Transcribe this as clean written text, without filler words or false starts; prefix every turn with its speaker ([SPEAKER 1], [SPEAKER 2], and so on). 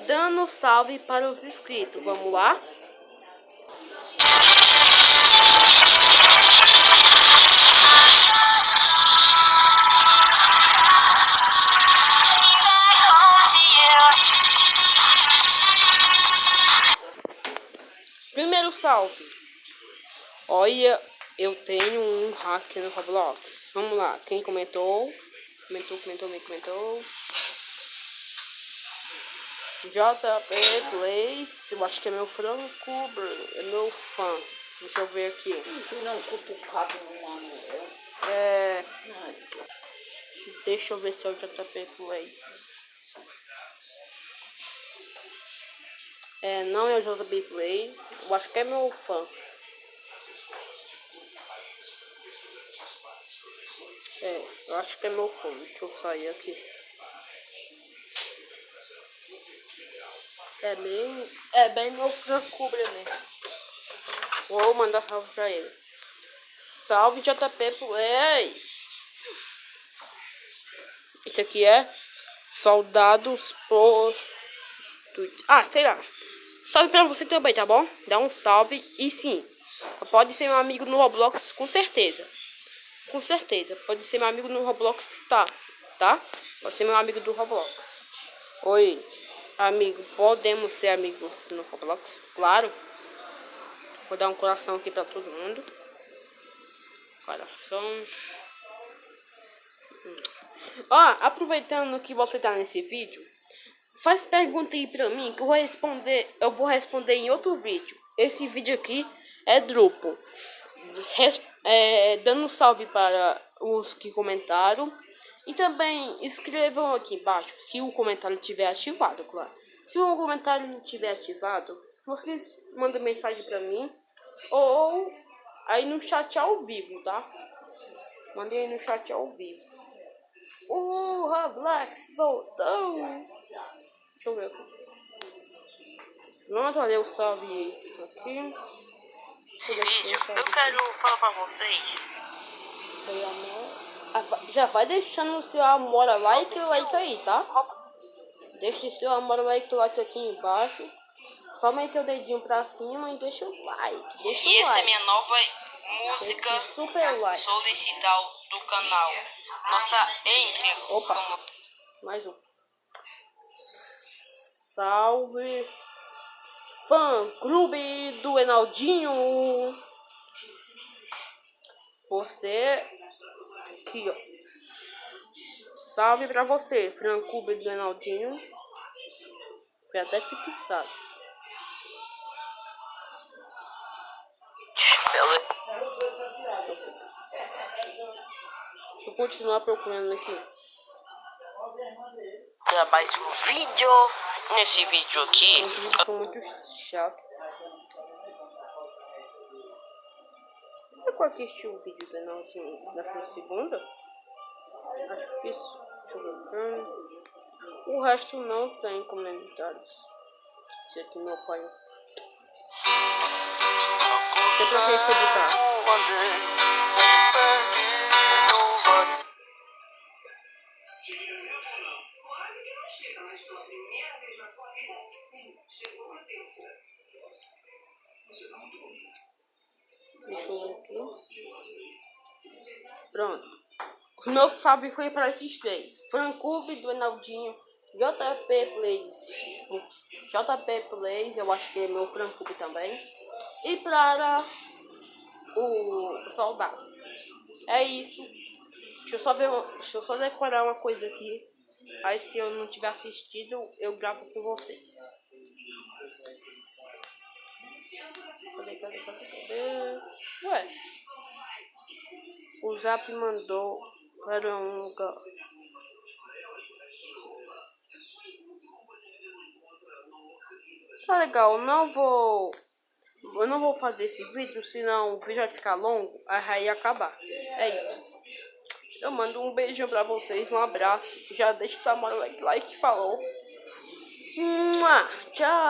[SPEAKER 1] dando salve para os inscritos. Vamos lá? Primeiro salve. Olha, eu tenho um hack no Roblox. Vamos lá, quem comentou? Comentou. JP Plays, eu acho que é meu franco, é meu fã. Deixa eu ver aqui. Deixa eu ver se é o JP Plays. Não é o JP Plays, eu acho que é meu fã. Eu acho que é meu fã. Deixa eu sair aqui. É bem meu franco mesmo. Vou mandar salve pra ele. Salve JP Plays. Esse aqui é Soldados por Twitch. Sei lá. Salve pra você também, tá bom? Dá um salve. E sim, pode ser meu amigo no Roblox, com certeza. Com certeza. Pode ser meu amigo no Roblox, tá? Pode ser meu amigo do Roblox. Oi, amigo. Podemos ser amigos no Roblox? Claro. Vou dar um coração aqui pra todo mundo. Coração. Aproveitando que você tá nesse vídeo, faz pergunta aí pra mim que eu vou responder em outro vídeo. Esse vídeo aqui é duplo. Dando salve para os que comentaram. E também escrevam aqui embaixo se o comentário estiver ativado, claro. Se o comentário não estiver ativado, vocês mandam mensagem pra mim. Ou aí no chat ao vivo, tá? Mandem aí no chat ao vivo. O Roblox voltou. Deixa eu ver aqui. Pronto, olha o salve aqui.
[SPEAKER 2] Esse vídeo eu quero falar pra vocês.
[SPEAKER 1] Já vai deixando o seu amor, like aí, tá? Deixa o seu amor, like aqui embaixo. Só meter o dedinho pra cima e deixa o like.
[SPEAKER 2] E essa é minha nova música solicitar do canal. Nossa, entre.
[SPEAKER 1] Opa, mais um. Salve, fã clube do Enaldinho. Você aqui, ó. Salve pra você, fã clube do Enaldinho. Foi até fixado. Deixa eu continuar procurando aqui.
[SPEAKER 2] Mais um vídeo. Nesse vídeo aqui.
[SPEAKER 1] Os vídeos são muito chatos. Eu assisti o vídeo do Enaldinho nessa segunda. Acho que isso. Deixa eu ver. O resto não tem comentários. Esse aqui meu pai. É pra quem acreditar. Deixa eu ver aqui. Pronto. O meu salve foi para esses três. Fanclube do Enaldinho, JP Plays, eu acho que é meu fanclube também. E para o Soldado. É isso. Deixa eu só decorar uma coisa aqui. Aí se eu não tiver assistido, eu gravo com vocês. Cadê? Ué. O Zap mandou para um lugar. Tá legal, eu não vou fazer esse vídeo, senão o vídeo vai ficar longo, aí vai acabar. É isso. Eu mando um beijão pra vocês, um abraço. Já deixa o amor, like, falou. Tchau.